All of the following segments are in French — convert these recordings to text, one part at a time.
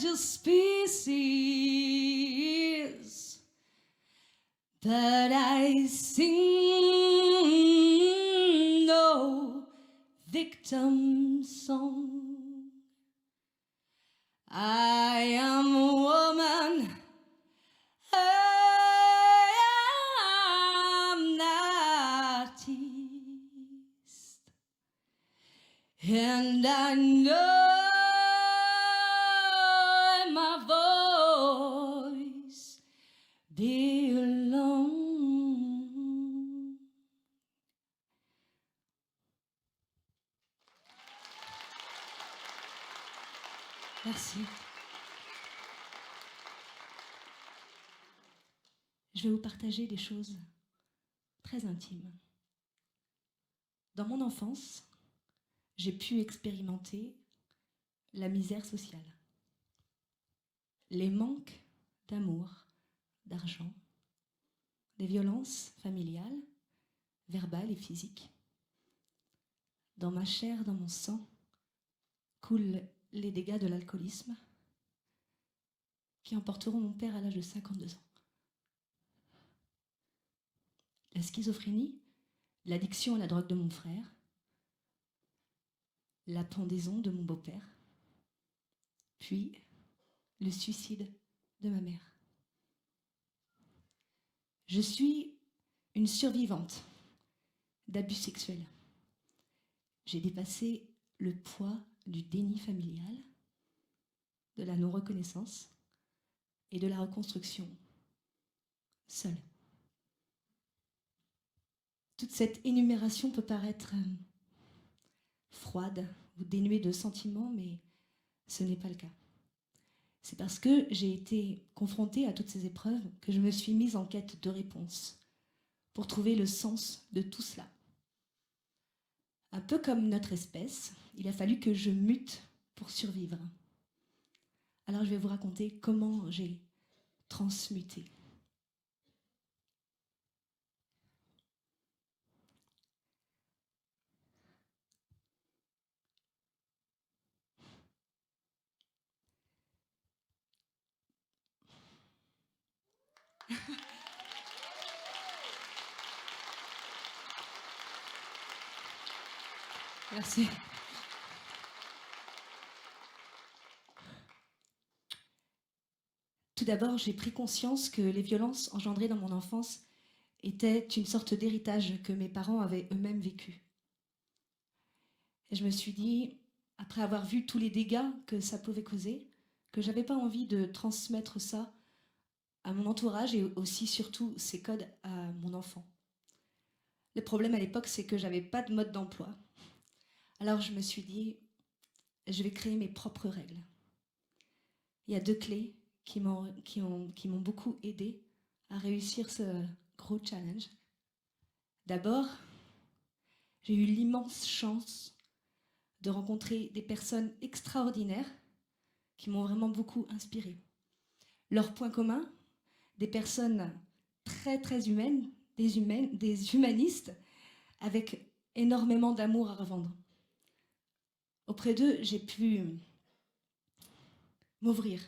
fragile species, but I sing no victim song. I am a woman, I am an artist, and I know my voice belongs. Merci. Je vais vous partager des choses très intimes. Dans mon enfance, j'ai pu expérimenter la misère sociale, les manques d'amour, d'argent, des violences familiales, verbales et physiques. Dans ma chair, dans mon sang, coulent les dégâts de l'alcoolisme qui emporteront mon père à l'âge de 52 ans. La schizophrénie, l'addiction à la drogue de mon frère, la pendaison de mon beau-père, puis le suicide de ma mère. Je suis une survivante d'abus sexuels. J'ai dépassé le poids du déni familial, de la non-reconnaissance et de la reconstruction seule. Toute cette énumération peut paraître froide ou dénuée de sentiments, mais ce n'est pas le cas. C'est parce que j'ai été confrontée à toutes ces épreuves que je me suis mise en quête de réponses pour trouver le sens de tout cela. Un peu comme notre espèce, il a fallu que je mute pour survivre. Alors je vais vous raconter comment j'ai transmuté. Merci. Tout d'abord, j'ai pris conscience que les violences engendrées dans mon enfance étaient une sorte d'héritage que mes parents avaient eux-mêmes vécu. Et je me suis dit, après avoir vu tous les dégâts que ça pouvait causer, que j'avais pas envie de transmettre ça à mon entourage et aussi surtout ces codes à mon enfant. Le problème à l'époque, c'est que j'avais pas de mode d'emploi. Alors je me suis dit, je vais créer mes propres règles. Il y a 2 clés qui m'ont beaucoup aidé à réussir ce gros challenge. D'abord, j'ai eu l'immense chance de rencontrer des personnes extraordinaires qui m'ont vraiment beaucoup inspirée. Leur point commun, des personnes très très humaines, des humanistes avec énormément d'amour à revendre. Auprès d'eux, j'ai pu m'ouvrir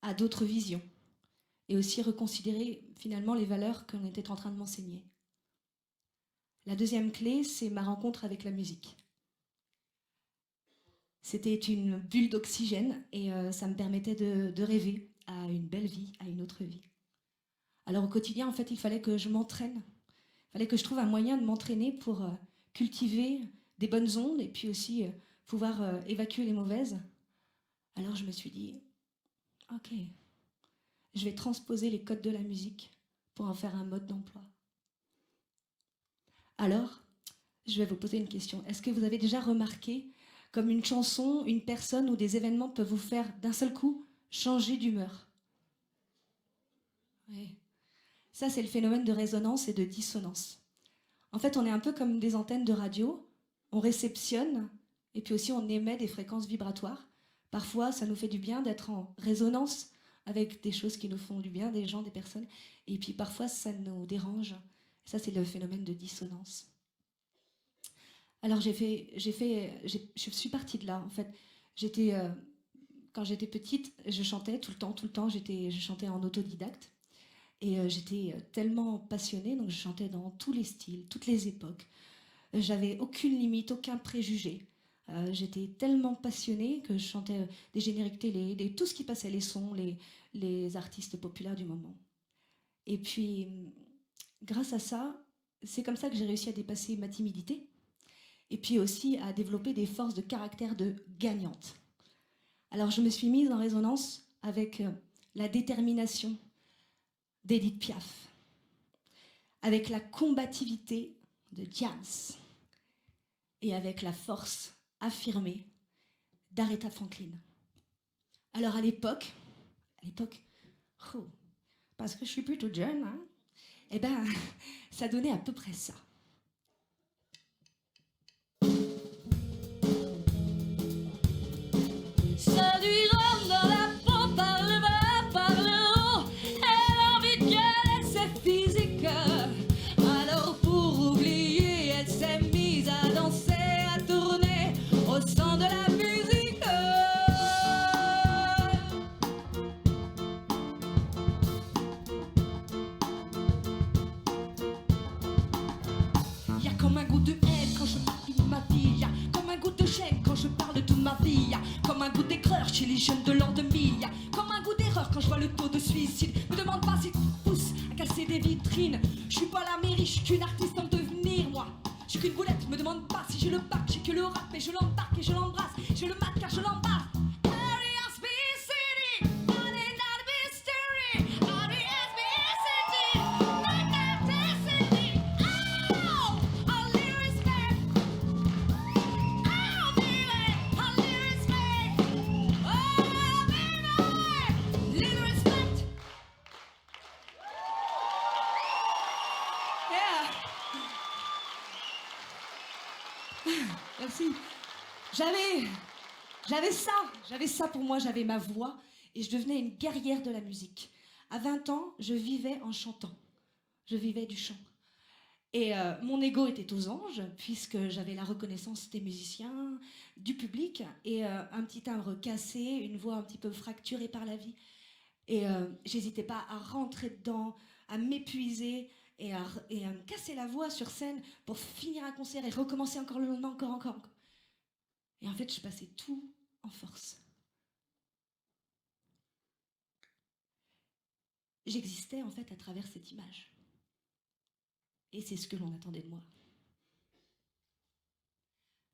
à d'autres visions et aussi reconsidérer finalement les valeurs qu'on était en train de m'enseigner. La deuxième clé, c'est ma rencontre avec la musique. C'était une bulle d'oxygène et ça me permettait de rêver à une belle vie, à une autre vie. Alors au quotidien, en fait, il fallait que je m'entraîne. Il fallait que je trouve un moyen de m'entraîner pour cultiver des bonnes ondes et puis aussi pouvoir évacuer les mauvaises. Alors je me suis dit, ok, je vais transposer les codes de la musique pour en faire un mode d'emploi. Alors, je vais vous poser une question. Est-ce que vous avez déjà remarqué comme une chanson, une personne ou des événements peuvent vous faire d'un seul coup changer d'humeur? Oui. Ça, c'est le phénomène de résonance et de dissonance. En fait, on est un peu comme des antennes de radio. On réceptionne et puis aussi on émet des fréquences vibratoires. Parfois, ça nous fait du bien d'être en résonance avec des choses qui nous font du bien, des gens, des personnes. Et puis parfois, ça nous dérange. Ça, c'est le phénomène de dissonance. Alors je suis partie de là, en fait. J'étais quand j'étais petite, je chantais tout le temps, je chantais en autodidacte. Et j'étais tellement passionnée, donc je chantais dans tous les styles, toutes les époques. J'avais aucune limite, aucun préjugé. J'étais tellement passionnée que je chantais des génériques télé, tout ce qui passait, les sons, les artistes populaires du moment. Et puis, grâce à ça, c'est comme ça que j'ai réussi à dépasser ma timidité et puis aussi à développer des forces de caractère de gagnante. Alors je me suis mise en résonance avec la détermination d'Edith Piaf, avec la combativité de Jams et avec la force affirmée d'Aretha Franklin. Alors à l'époque, oh, parce que je suis plutôt jeune, hein, eh ben, ça donnait à peu près ça. Ça lui rentre dans la peau par le bas, par le haut. Elle a envie de gueuler, c'est physique. Alors pour oublier, elle s'est mise à danser, à tourner au son de la musique. Y'a comme un goût de haine quand je parle de ma vie. Y'a comme un goût de gêne quand je parle de toute ma vie. Y'a comme un goût d'aigreur chez les jeunes de l'an 2000. Y'a comme un goût d'erreur quand je vois le taux de suicide. Me demande pas si tu pousses à casser des vitrines. Je suis pas la mairie, je suis qu'une artiste en devenir, moi. Je suis qu'une boulette, me demande pas si j'ai le bac. J'ai que le rap et je l'embarque et je l'embrasse. J'ai le mat car je l'embarque. Merci. J'avais ça pour moi, j'avais ma voix et je devenais une guerrière de la musique. À 20 ans, je vivais en chantant. Je vivais du chant. Et mon ego était aux anges, puisque j'avais la reconnaissance des musiciens, du public, et un petit timbre cassé, une voix un petit peu fracturée par la vie. Et j'hésitais pas à rentrer dedans, à m'épuiser et à me casser la voix sur scène pour finir un concert et recommencer encore le lendemain, encore. Et en fait, je passais tout en force. J'existais en fait à travers cette image. Et c'est ce que l'on attendait de moi.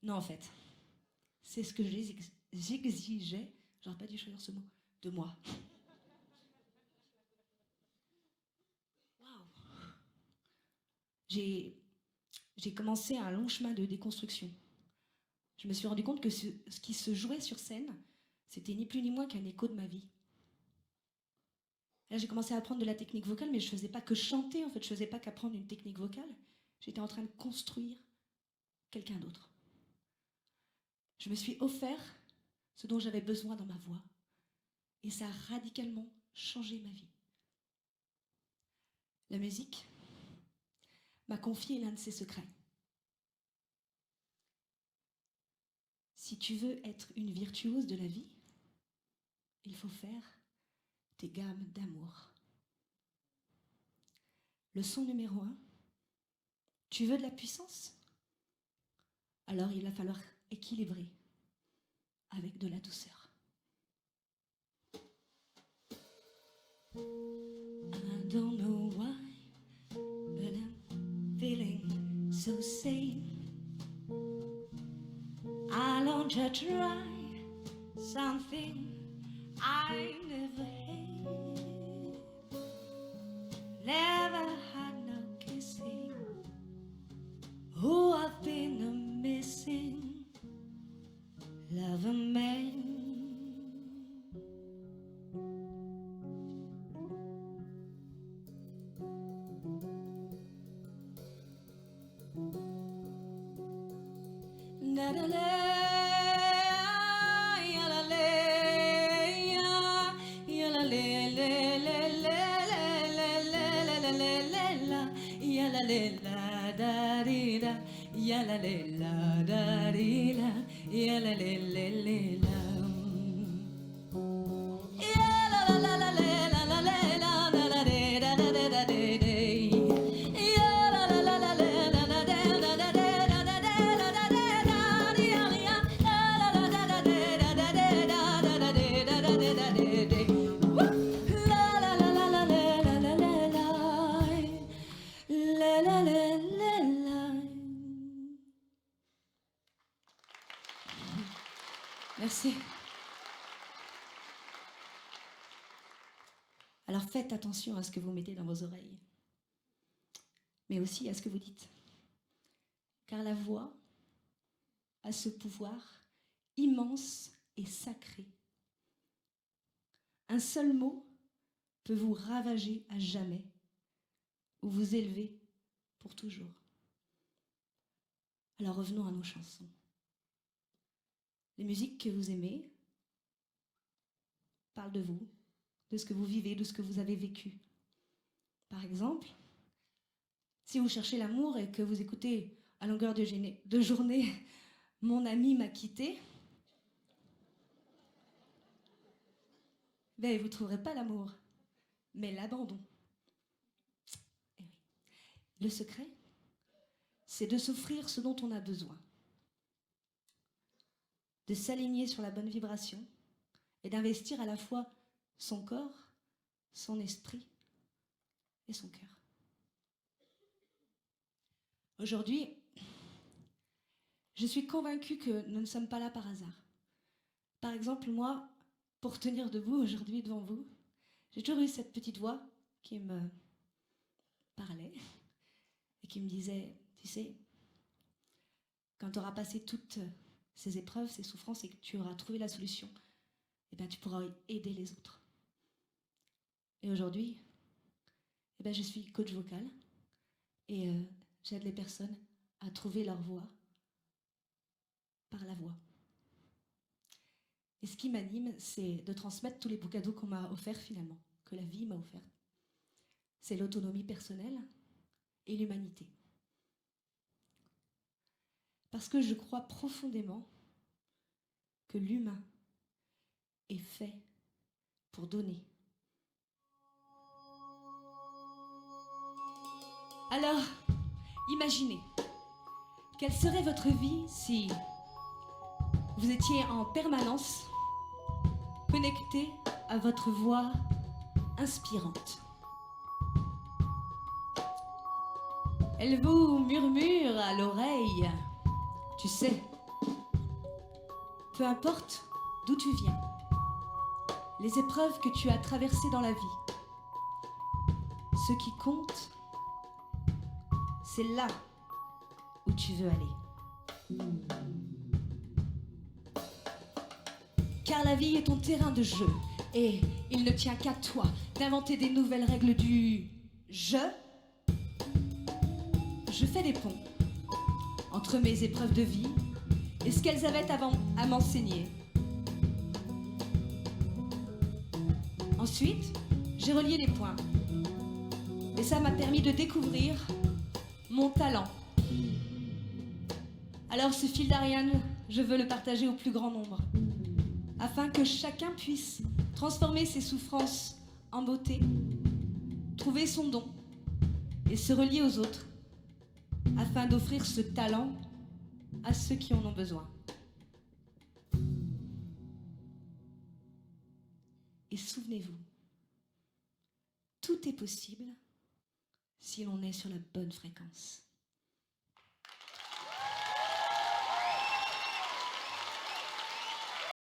Non, en fait, c'est ce que j'exigeais, j'aurais pas dû choisir ce mot, de moi. Waouh. J'ai commencé un long chemin de déconstruction. Je me suis rendu compte que ce qui se jouait sur scène, c'était ni plus ni moins qu'un écho de ma vie. Là, j'ai commencé à apprendre de la technique vocale, mais je faisais pas que chanter, en fait, je faisais pas qu'apprendre une technique vocale. J'étais en train de construire quelqu'un d'autre. Je me suis offert ce dont j'avais besoin dans ma voix, et ça a radicalement changé ma vie. La musique m'a confié l'un de ses secrets. Si tu veux être une virtuose de la vie, il faut faire tes gammes d'amour. Leçon numéro 1, tu veux de la puissance? Alors il va falloir équilibrer avec de la douceur. I don't know why, but I'm feeling so sane. I long to try something I never had. Never had no kissing. Oh, I've been a missing lover man. Da da da. Ya la le la da di la, ya la le la. sais. Alors faites attention à ce que vous mettez dans vos oreilles, mais aussi à ce que vous dites. Car la voix a ce pouvoir immense et sacré. Un seul mot peut vous ravager à jamais ou vous élever pour toujours. Alors revenons à nos chansons. Les musiques que vous aimez parlent de vous, de ce que vous vivez, de ce que vous avez vécu. Par exemple, si vous cherchez l'amour et que vous écoutez à longueur de journée « Mon ami m'a quitté », ben, vous ne trouverez pas l'amour, mais l'abandon. Eh oui. Le secret, c'est de s'offrir ce dont on a besoin, de s'aligner sur la bonne vibration et d'investir à la fois son corps, son esprit et son cœur. Aujourd'hui, je suis convaincue que nous ne sommes pas là par hasard. Par exemple, moi, pour tenir debout aujourd'hui devant vous, j'ai toujours eu cette petite voix qui me parlait et qui me disait, tu sais, quand tu auras passé toutes ces épreuves, ces souffrances et que tu auras trouvé la solution, eh bien, tu pourras aider les autres. Et aujourd'hui, eh bien, je suis coach vocal et j'aide les personnes à trouver leur voix par la voix. Et ce qui m'anime, c'est de transmettre tous les beaux cadeaux qu'on m'a offerts finalement, que la vie m'a offert. C'est l'autonomie personnelle et l'humanité. Parce que je crois profondément que l'humain est fait pour donner. Alors, imaginez, quelle serait votre vie si vous étiez en permanence connecté à votre voix inspirante. Elle vous murmure à l'oreille, tu sais, peu importe d'où tu viens, les épreuves que tu as traversées dans la vie, ce qui compte, c'est là où tu veux aller. Car la vie est ton terrain de jeu et il ne tient qu'à toi d'inventer des nouvelles règles du jeu. Je fais des ponts entre mes épreuves de vie et ce qu'elles avaient avant à m'enseigner. Ensuite, j'ai relié les points et ça m'a permis de découvrir mon talent. Alors ce fil d'Ariane, je veux le partager au plus grand nombre, afin que chacun puisse transformer ses souffrances en beauté, trouver son don et se relier aux autres, afin d'offrir ce talent à ceux qui en ont besoin. Et souvenez-vous, tout est possible si l'on est sur la bonne fréquence.